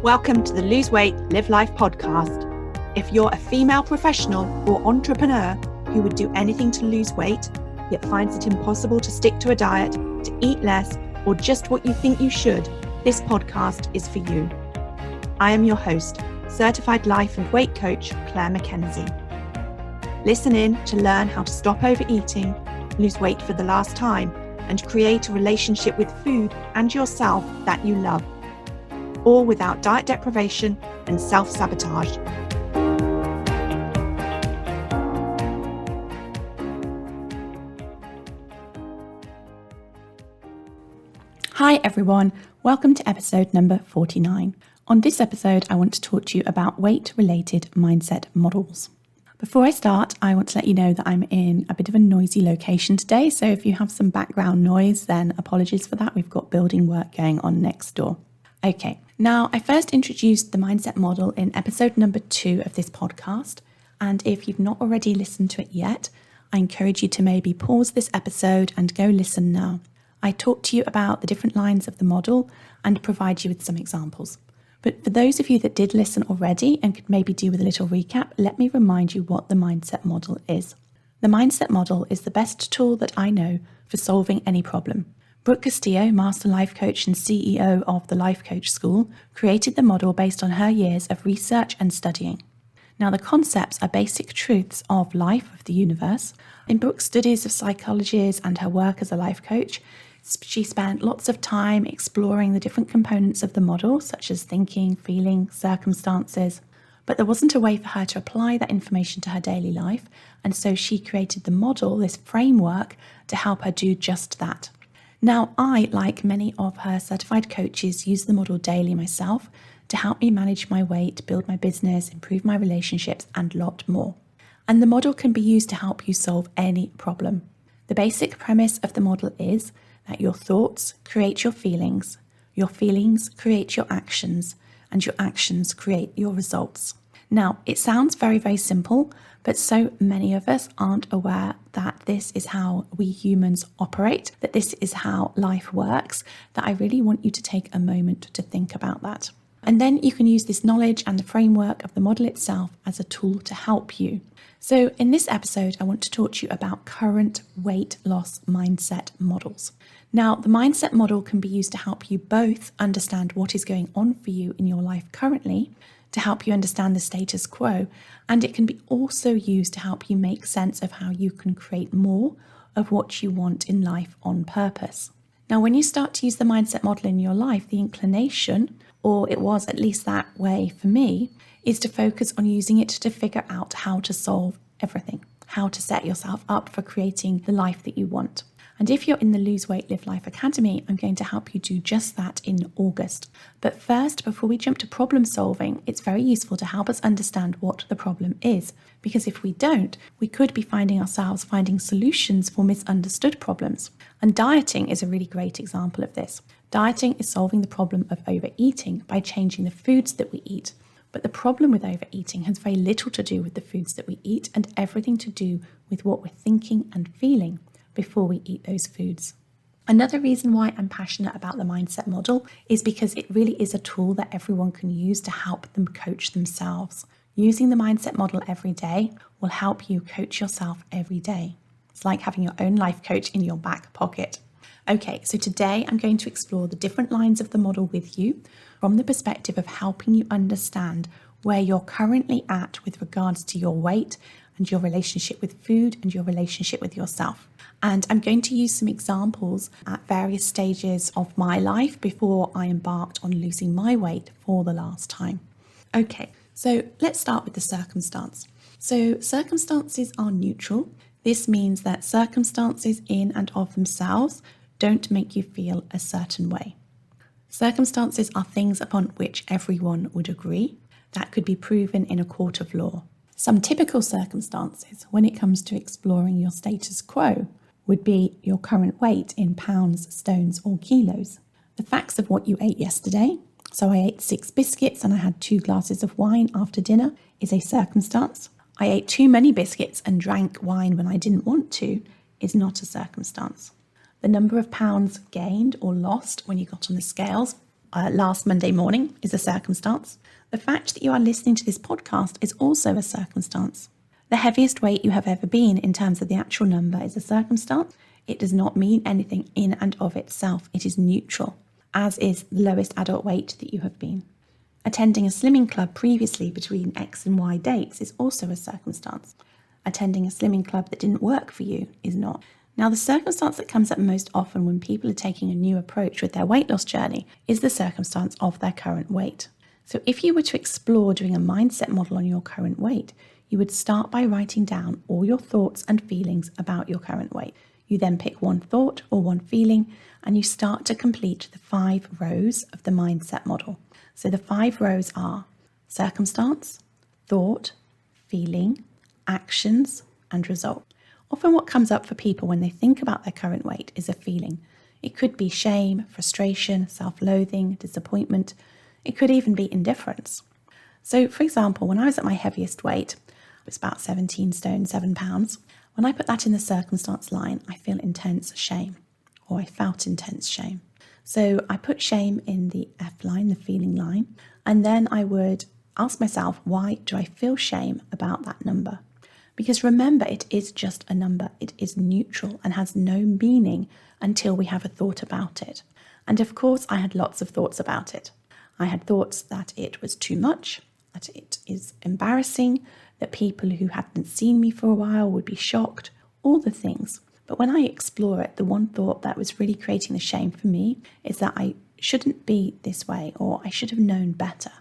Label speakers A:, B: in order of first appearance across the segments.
A: Welcome to the Lose Weight, Live Life podcast. If you're a female professional or entrepreneur who would do anything to lose weight, yet finds it impossible to stick to a diet, to eat less, or just what you think you should, this podcast is for you. I am your host, certified life and weight coach, Clair MACKENZIE. Listen in to learn how to stop overeating, lose weight for the last time, and create a relationship with food and yourself that you love, all without diet deprivation and self-sabotage.
B: Hi everyone, welcome to episode number 49. On this episode, I want to talk to you about weight-related mindset models. Before I start, I want to let you know that I'm in a bit of a noisy location today, so if you have some background noise, then apologies for that. We've got building work going on next door. Okay, now I first introduced the mindset model in episode number 2 of this podcast, and if you've not already listened to it yet, I encourage you to maybe pause this episode and go listen now. I talk to you about the different lines of the model and provide you with some examples. But for those of you that did listen already and could maybe do with a little recap, let me remind you what the mindset model is. The mindset model is the best tool that I know for solving any problem. Brooke Castillo, Master Life Coach and CEO of the Life Coach School, created the model based on her years of research and studying. Now, the concepts are basic truths of life, of the universe. In Brooke's studies of psychology and her work as a life coach, she spent lots of time exploring the different components of the model, such as thinking, feeling, circumstances. But there wasn't a way for her to apply that information to her daily life, and so she created the model, this framework, to help her do just that. Now, I, like many of her certified coaches, use the model daily myself to help me manage my weight, build my business, improve my relationships, and a lot more. And the model can be used to help you solve any problem. The basic premise of the model is that your thoughts create your feelings create your actions, and your actions create your results. Now, it sounds very, very simple, but so many of us aren't aware that this is how we humans operate, that this is how life works, that I really want you to take a moment to think about that. And then you can use this knowledge and the framework of the model itself as a tool to help you. So in this episode, I want to talk to you about current weight loss mindset models. Now, the mindset model can be used to help you both understand what is going on for you in your life currently, to help you understand the status quo, and it can be also used to help you make sense of how you can create more of what you want in life on purpose. Now, when you start to use the mindset model in your life, the inclination, or it was at least that way for me, is to focus on using it to figure out how to solve everything, how to set yourself up for creating the life that you want. And if you're in the Lose Weight, Live Life Academy, I'm going to help you do just that in August. But first, before we jump to problem solving, it's very useful to help us understand what the problem is. Because if we don't, we could be finding ourselves finding solutions for misunderstood problems. And dieting is a really great example of this. Dieting is solving the problem of overeating by changing the foods that we eat. But the problem with overeating has very little to do with the foods that we eat and everything to do with what we're thinking and feeling before we eat those foods. Another reason why I'm passionate about the mindset model is because it really is a tool that everyone can use to help them coach themselves. Using the mindset model every day will help you coach yourself every day. It's like having your own life coach in your back pocket. Okay, so today I'm going to explore the different lines of the model with you from the perspective of helping you understand where you're currently at with regards to your weight and your relationship with food and your relationship with yourself. And I'm going to use some examples at various stages of my life before I embarked on losing my weight for the last time. Okay, so let's start with the circumstance. So circumstances are neutral. This means that circumstances in and of themselves don't make you feel a certain way. Circumstances are things upon which everyone would agree. That could be proven in a court of law. Some typical circumstances when it comes to exploring your status quo would be your current weight in pounds, stones, or kilos. The facts of what you ate yesterday, so I ate 6 biscuits and I had 2 glasses of wine after dinner, is a circumstance. I ate too many biscuits and drank wine when I didn't want to is not a circumstance. The number of pounds gained or lost when you got on the scales last Monday morning is a circumstance. The fact that you are listening to this podcast is also a circumstance. The heaviest weight you have ever been in terms of the actual number is a circumstance. It does not mean anything in and of itself. It is neutral, as is the lowest adult weight that you have been. Attending a slimming club previously between X and Y dates is also a circumstance. Attending a slimming club that didn't work for you is not. Now, the circumstance that comes up most often when people are taking a new approach with their weight loss journey is the circumstance of their current weight. So if you were to explore doing a mindset model on your current weight, you would start by writing down all your thoughts and feelings about your current weight. You then pick one thought or one feeling, and you start to complete the 5 rows of the mindset model. So the 5 rows are circumstance, thought, feeling, actions, and result. Often what comes up for people when they think about their current weight is a feeling. It could be shame, frustration, self-loathing, disappointment. It could even be indifference. So, for example, when I was at my heaviest weight, it was about 17 stone, 7 pounds. When I put that in the circumstance line, I feel intense shame, or I felt intense shame. So I put shame in the F line, the feeling line, and then I would ask myself, why do I feel shame about that number? Because remember, it is just a number. It is neutral and has no meaning until we have a thought about it. And of course, I had lots of thoughts about it. I had thoughts that it was too much, that it is embarrassing, that people who hadn't seen me for a while would be shocked, all the things. But when I explore it, the one thought that was really creating the shame for me is that I shouldn't be this way, or I should have known better,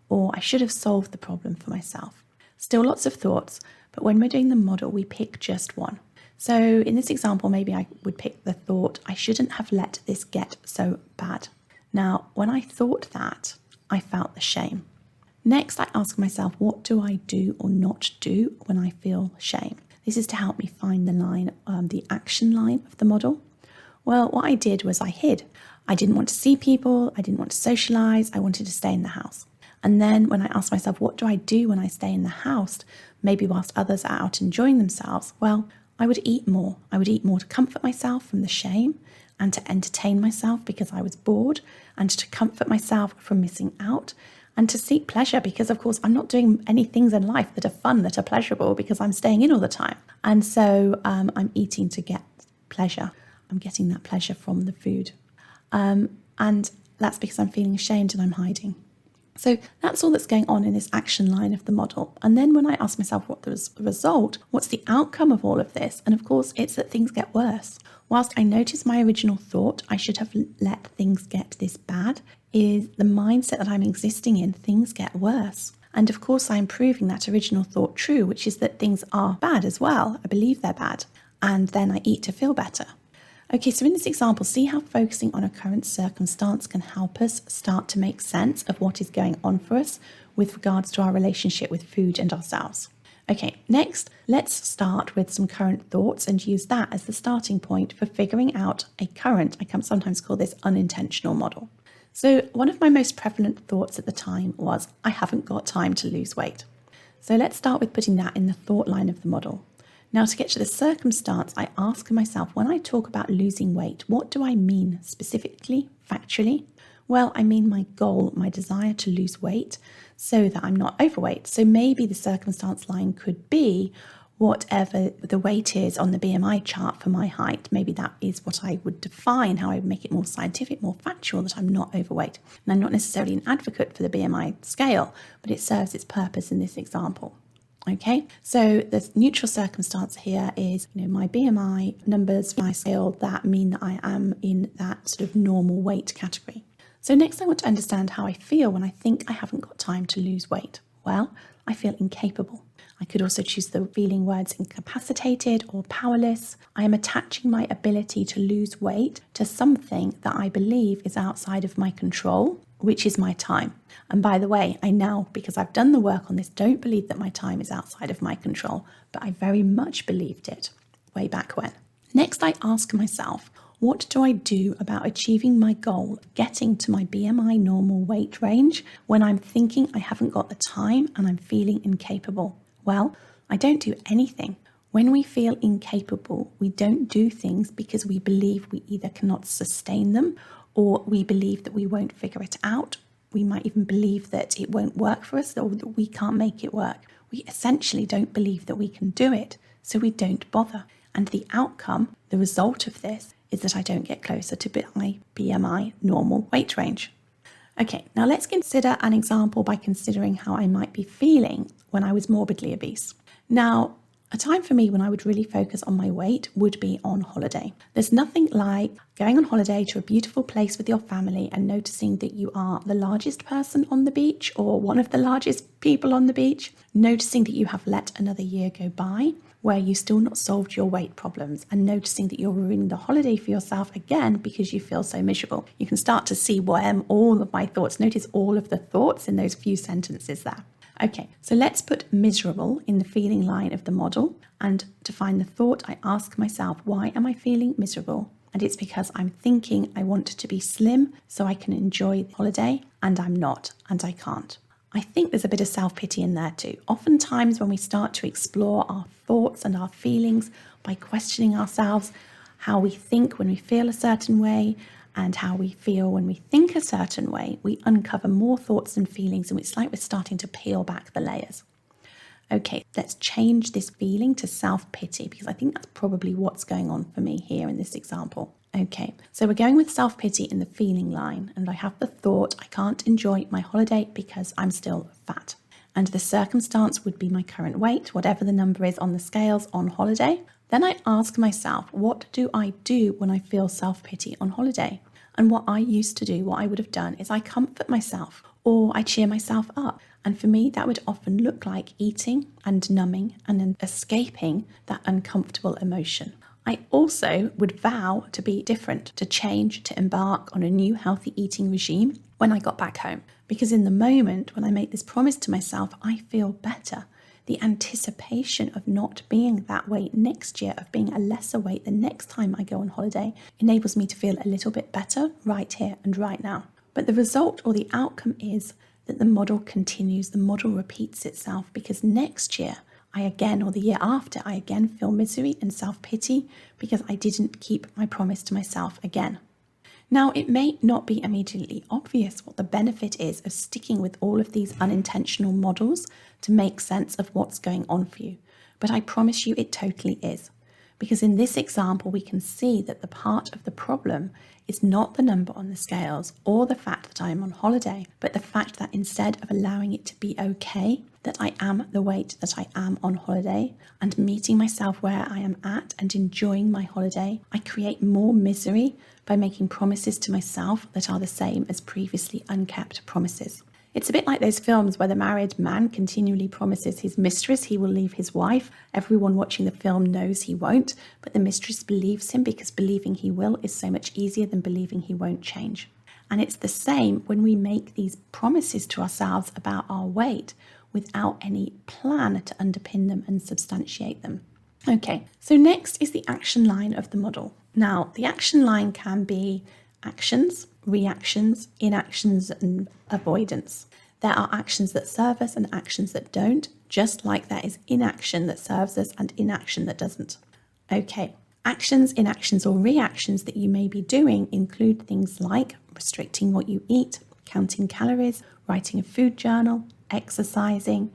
B: or I should have solved the problem for myself. Still lots of thoughts, but when we're doing the model, we pick just one. So in this example, maybe I would pick the thought, I shouldn't have let this get so bad. Now, when I thought that, I felt the shame. Next, I ask myself, what do I do or not do when I feel shame? This is to help me find the line, the action line of the model. Well, what I did was I hid. I didn't want to see people. I didn't want to socialize. I wanted to stay in the house. And then when I asked myself, what do I do when I stay in the house, maybe whilst others are out enjoying themselves? Well, I would eat more. I would eat more to comfort myself from the shame and to entertain myself because I was bored, and to comfort myself from missing out, and to seek pleasure because, of course, I'm not doing any things in life that are fun, that are pleasurable, because I'm staying in all the time. And so I'm eating to get pleasure. I'm getting that pleasure from the food. And that's because I'm feeling ashamed and I'm hiding. So that's all that's going on in this action line of the model. And then when I ask myself what was the result, what's the outcome of all of this? And of course, it's that things get worse. Whilst I notice my original thought, I should have let things get this bad, is the mindset that I'm existing in, things get worse. And of course, I'm proving that original thought true, which is that things are bad as well. I believe they're bad. And then I eat to feel better. Okay, so in this example, see how focusing on a current circumstance can help us start to make sense of what is going on for us with regards to our relationship with food and ourselves. Okay, next, let's start with some current thoughts and use that as the starting point for figuring out a current, I can sometimes call this unintentional model. So one of my most prevalent thoughts at the time was, I haven't got time to lose weight. So let's start with putting that in the thought line of the model. Now, to get to the circumstance, I ask myself, when I talk about losing weight, what do I mean specifically, factually? Well, I mean my goal, my desire to lose weight so that I'm not overweight. So maybe the circumstance line could be whatever the weight is on the BMI chart for my height. Maybe that is what I would define, how I would make it more scientific, more factual, that I'm not overweight. And I'm not necessarily an advocate for the BMI scale, but it serves its purpose in this example. Okay, so the neutral circumstance here is, my BMI numbers, my scale, that mean that I am in that sort of normal weight category. So next I want to understand how I feel when I think I haven't got time to lose weight. Well, I feel incapable. I could also choose the feeling words incapacitated or powerless. I am attaching my ability to lose weight to something that I believe is outside of my control, which is my time. And by the way, I now, because I've done the work on this, don't believe that my time is outside of my control, but I very much believed it way back when. Next, I ask myself, what do I do about achieving my goal of getting to my BMI normal weight range when I'm thinking I haven't got the time and I'm feeling incapable? Well, I don't do anything. When we feel incapable, we don't do things because we believe we either cannot sustain them or we believe that we won't figure it out. We might even believe that it won't work for us or that we can't make it work. We essentially don't believe that we can do it, so we don't bother. And the outcome, the result of this, is that I don't get closer to my BMI normal weight range. Okay, now let's consider an example by considering how I might be feeling when I was morbidly obese. Now, a time for me when I would really focus on my weight would be on holiday. There's nothing like going on holiday to a beautiful place with your family and noticing that you are the largest person on the beach or one of the largest people on the beach, noticing that you have let another year go by where you still not solved your weight problems, and noticing that you're ruining the holiday for yourself again because you feel so miserable. You can start to see where all of my thoughts, notice all of the thoughts in those few sentences there. Okay, so let's put miserable in the feeling line of the model, and to find the thought, I ask myself, why am I feeling miserable? And it's because I'm thinking I want to be slim so I can enjoy the holiday, and I'm not, and I can't. I think there's a bit of self-pity in there too. Oftentimes when we start to explore our thoughts and our feelings by questioning ourselves, how we think when we feel a certain way and how we feel when we think a certain way, we uncover more thoughts and feelings, and it's like we're starting to peel back the layers. Okay, let's change this feeling to self-pity, because I think that's probably what's going on for me here in this example. Okay, so we're going with self-pity in the feeling line, and I have the thought I can't enjoy my holiday because I'm still fat. And the circumstance would be my current weight, whatever the number is on the scales on holiday. Then I ask myself, what do I do when I feel self-pity on holiday? And what I used to do, what I would have done, is I comfort myself or I cheer myself up. And for me, that would often look like eating and numbing and then escaping that uncomfortable emotion. I also would vow to be different, to change, to embark on a new healthy eating regime when I got back home. Because in the moment when I make this promise to myself, I feel better. The anticipation of not being that weight next year, of being a lesser weight the next time I go on holiday, enables me to feel a little bit better right here and right now. But the result or the outcome is that the model continues, the model repeats itself, because next year, or the year after, I again feel misery and self-pity because I didn't keep my promise to myself again. Now, it may not be immediately obvious what the benefit is of sticking with all of these unintentional models to make sense of what's going on for you, but I promise you it totally is. Because in this example, we can see that the part of the problem is not the number on the scales or the fact that I am on holiday, but the fact that instead of allowing it to be okay, that I am the weight that I am on holiday and meeting myself where I am at and enjoying my holiday, I create more misery by making promises to myself that are the same as previously unkept promises. It's a bit like those films where the married man continually promises his mistress he will leave his wife. Everyone watching the film knows he won't, but the mistress believes him because believing he will is so much easier than believing he won't change. And it's the same when we make these promises to ourselves about our weight without any plan to underpin them and substantiate them. Okay, so next is the action line of the model. Now, the action line can be actions, reactions, inactions, and avoidance. There are actions that serve us and actions that don't, just like there is inaction that serves us and inaction that doesn't. Okay, actions, inactions, or reactions that you may be doing include things like restricting what you eat, counting calories, writing a food journal, exercising,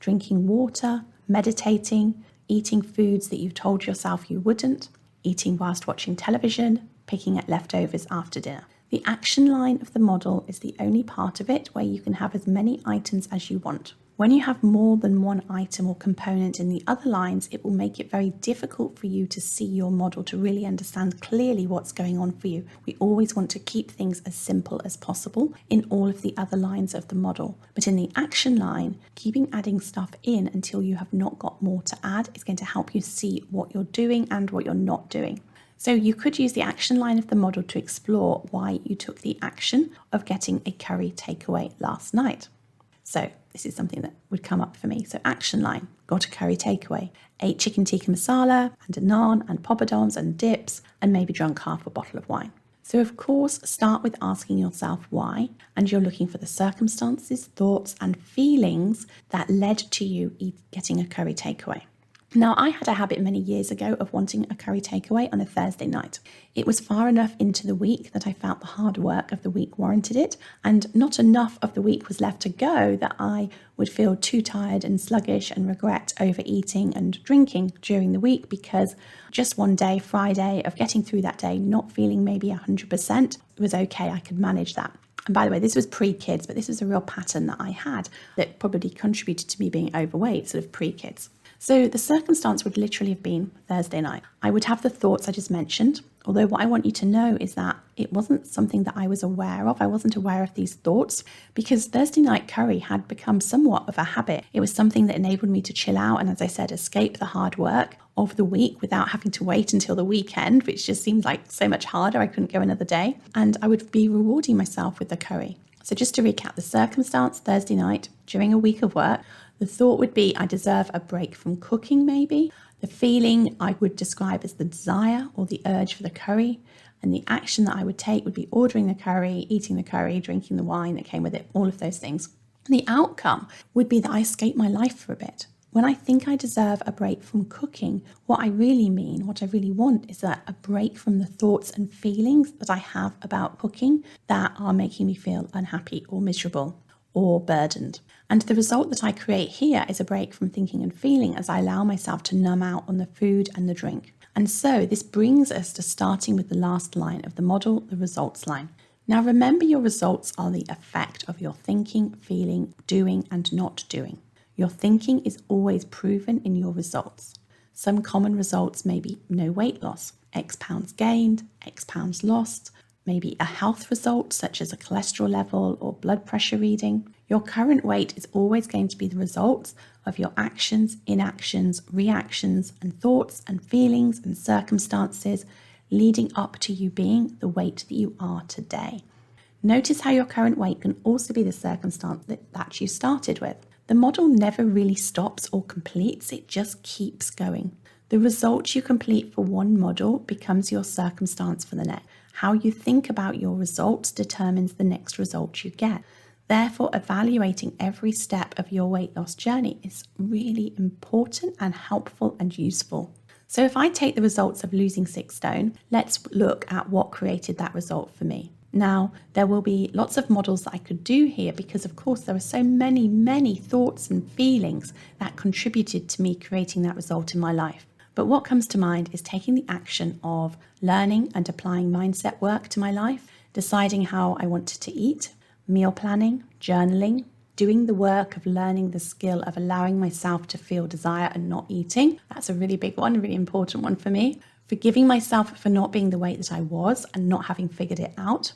B: drinking water, meditating, eating foods that you've told yourself you wouldn't, eating whilst watching television, picking at leftovers after dinner. The action line of the model is the only part of it where you can have as many items as you want. When you have more than one item or component in the other lines, it will make it very difficult for you to see your model, to really understand clearly what's going on for you. We always want to keep things as simple as possible in all of the other lines of the model. But in the action line, keeping adding stuff in until you have not got more to add is going to help you see what you're doing and what you're not doing. So you could use the action line of the model to explore why you took the action of getting a curry takeaway last night. So this is something that would come up for me. So action line, got a curry takeaway, ate chicken tikka masala and a naan and poppadoms and dips and maybe drunk half a bottle of wine. So of course, start with asking yourself why, and you're looking for the circumstances, thoughts and feelings that led to you getting a curry takeaway. Now, I had a habit many years ago of wanting a curry takeaway on a Thursday night. It was far enough into the week that I felt the hard work of the week warranted it, and not enough of the week was left to go that I would feel too tired and sluggish and regret overeating and drinking during the week, because just one day, Friday, of getting through that day, not feeling maybe 100%, it was okay, I could manage that. And by the way, this was pre-kids, but this was a real pattern that I had that probably contributed to me being overweight, sort of pre-kids. So the circumstance would literally have been Thursday night. I would have the thoughts I just mentioned, although what I want you to know is that it wasn't something that I was aware of. I wasn't aware of these thoughts because Thursday night curry had become somewhat of a habit. It was something that enabled me to chill out and, as I said, escape the hard work of the week without having to wait until the weekend, which just seemed like so much harder. I couldn't go another day. And I would be rewarding myself with the curry. So just to recap, the circumstance Thursday night during a week of work, the thought would be I deserve a break from cooking maybe. The feeling I would describe as the desire or the urge for the curry. And the action that I would take would be ordering the curry, eating the curry, drinking the wine that came with it, all of those things. And the outcome would be that I escape my life for a bit. When I think I deserve a break from cooking, what I really mean, what I really want is that a break from the thoughts and feelings that I have about cooking that are making me feel unhappy or miserable or burdened. And the result that I create here is a break from thinking and feeling as I allow myself to numb out on the food and the drink. And so this brings us to starting with the last line of the model, the results line. Now remember, your results are the effect of your thinking, feeling, doing and not doing. Your thinking is always proven in your results. Some common results may be no weight loss, X pounds gained, X pounds lost, maybe a health result such as a cholesterol level or blood pressure reading. Your current weight is always going to be the result of your actions, inactions, reactions, and thoughts and feelings and circumstances leading up to you being the weight that you are today. Notice how your current weight can also be the circumstance that you started with. The model never really stops or completes, it just keeps going. The result you complete for one model becomes your circumstance for the next. How you think about your results determines the next result you get. Therefore, evaluating every step of your weight loss journey is really important and helpful and useful. So if I take the results of losing 6 stone, let's look at what created that result for me. Now, there will be lots of models that I could do here because, of course, there are so many thoughts and feelings that contributed to me creating that result in my life. But what comes to mind is taking the action of learning and applying mindset work to my life, deciding how I wanted to eat, meal planning, journaling, doing the work of learning the skill of allowing myself to feel desire and not eating. That's a really big one, a really important one for me. Forgiving myself for not being the weight that I was and not having figured it out.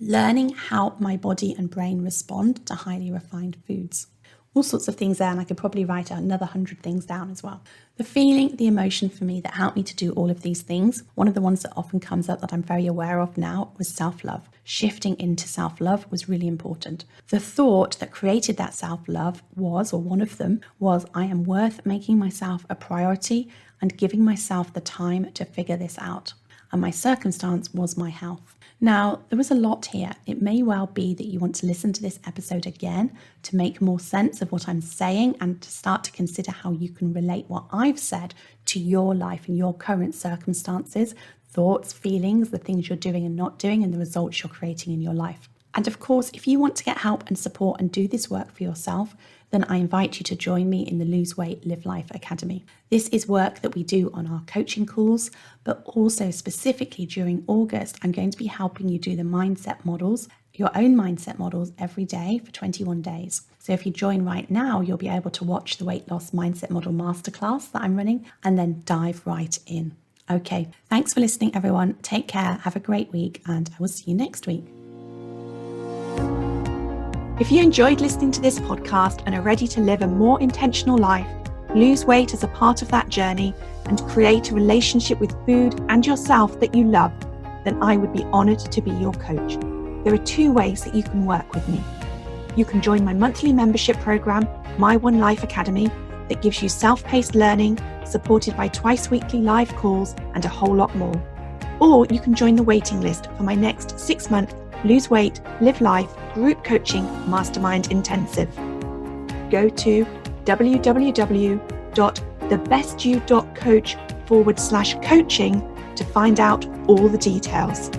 B: Learning how my body and brain respond to highly refined foods. All sorts of things there, and I could probably write another 100 things down as well. The feeling, the emotion for me that helped me to do all of these things, one of the ones that often comes up that I'm very aware of now was self-love. Shifting into self-love was really important. The thought that created that self-love was, or one of them, was I am worth making myself a priority and giving myself the time to figure this out. And my circumstance was my health. Now, there was a lot here. It may well be that you want to listen to this episode again to make more sense of what I'm saying and to start to consider how you can relate what I've said to your life and your current circumstances, thoughts, feelings, the things you're doing and not doing, and the results you're creating in your life. And of course, if you want to get help and support and do this work for yourself, then I invite you to join me in the Lose Weight, Live Life Academy. This is work that we do on our coaching calls, but also specifically during August, I'm going to be helping you do the mindset models, your own mindset models every day for 21 days. So if you join right now, you'll be able to watch the weight loss mindset model masterclass that I'm running and then dive right in. Okay, thanks for listening, everyone. Take care, have a great week, and I will see you next week.
A: If you enjoyed listening to this podcast and are ready to live a more intentional life, lose weight as a part of that journey, and create a relationship with food and yourself that you love, then I would be honoured to be your coach. There are 2 ways that you can work with me. You can join my monthly membership program, My One Life Academy, that gives you self-paced learning, supported by twice weekly live calls and a whole lot more. Or you can join the waiting list for my next 6-month Lose Weight, Live Life Group Coaching Mastermind Intensive. Go to www.clair.com thebestyou.coach/coaching to find out all the details.